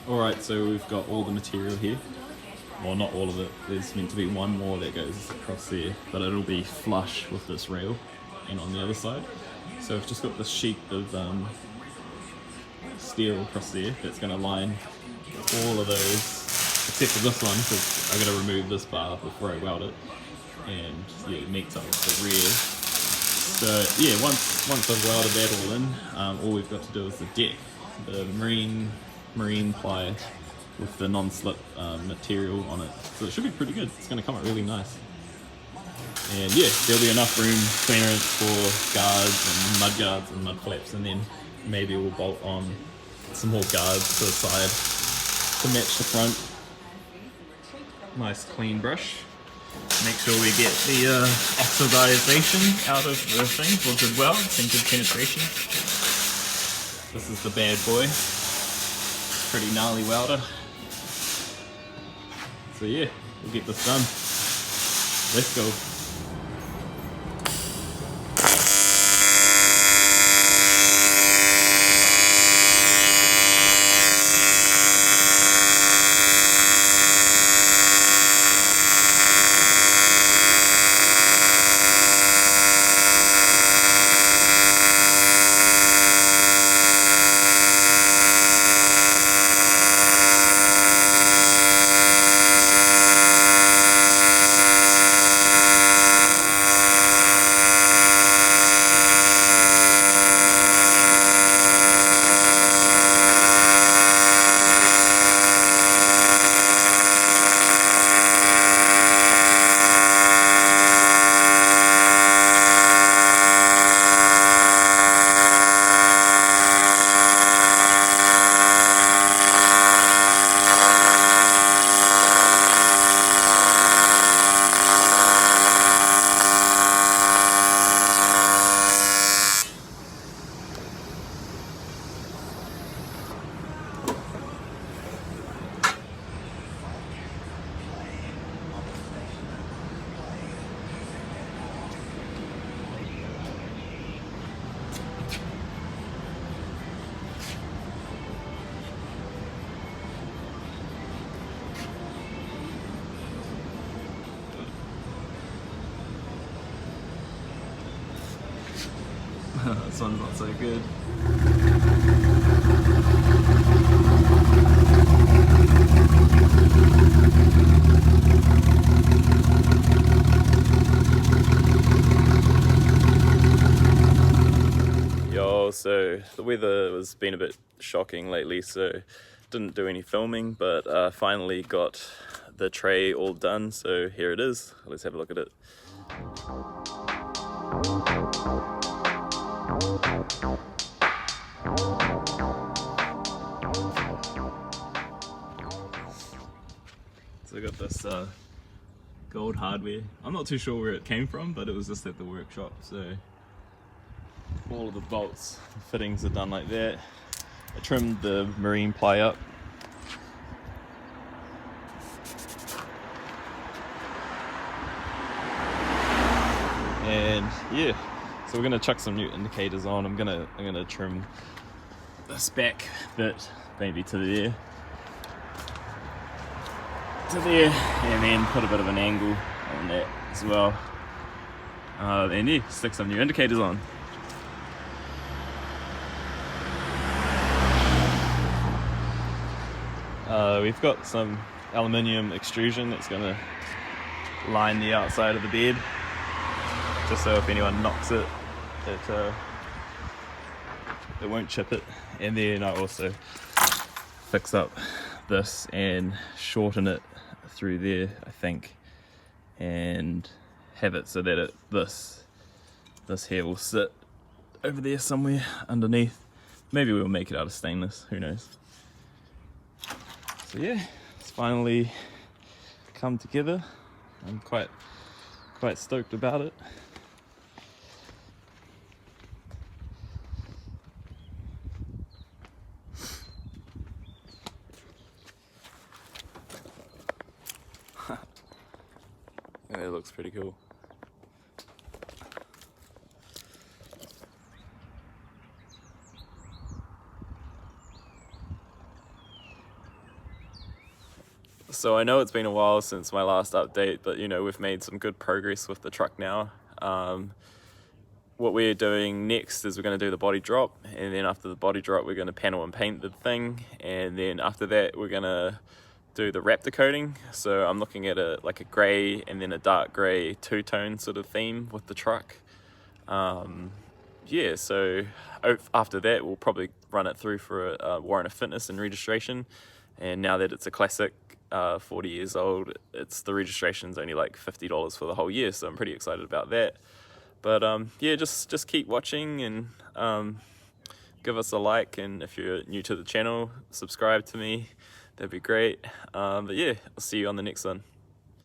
Alright, so we've got all the material here. Well, not all of it. There's meant to be one more that goes across there, but it'll be flush with this rail and on the other side. So I've just got this sheet of steel across there that's going to line all of those, except for this one, because I'm going to remove this bar before I weld it. And yeah, it meets up with the rear. So yeah, once I've welded that all in, all we've got to do is the deck, the marine ply with the non-slip material on it. So it should be pretty good. It's going to come out really nice. And yeah, there'll be enough room clearance for guards and mud guards and mud flaps, and then maybe we'll bolt on some more guards to the side to match the front. Nice clean brush. Make sure we get the oxidization out of the thing for good welds and good penetration. This is the bad boy. Pretty gnarly welder. So yeah, we'll get this done. Let's go. This one's not so good. Yo, so the weather has been a bit shocking lately, so didn't do any filming, but finally got the tray all done, so here it is. Let's have a look at it. So I got this gold hardware. I'm not too sure where it came from, but it was just at the workshop. So all of the bolts and fittings are done like that. I trimmed the marine ply up. And yeah, so we're gonna chuck some new indicators on. I'm gonna trim this back bit maybe to there, and then put a bit of an angle on that as well. And yeah, stick some new indicators on. We've got some aluminium extrusion that's gonna line the outside of the bed, just so if anyone knocks it, it won't chip it. And then I also fix up this and shorten it through there, I think, and have it so that this here will sit over there somewhere underneath. Maybe we'll make it out of stainless, who knows. So yeah, it's finally come together. I'm quite stoked about it. It looks pretty cool. So I know it's been a while since my last update, but you know, we've made some good progress with the truck now. What we're doing next is we're going to do the body drop, and then after the body drop we're going to panel and paint the thing, and then after that we're going to do the Raptor coating. So I'm looking at like a grey and then a dark grey two-tone sort of theme with the truck. Yeah, so after that we'll probably run it through for a warrant of fitness and registration, and now that it's a classic, 40 years old, the registration's only like $50 for the whole year, so I'm pretty excited about that. But yeah, just keep watching, and give us a like, and if you're new to the channel, subscribe to me, that'd be great. But yeah, I'll see you on the next one.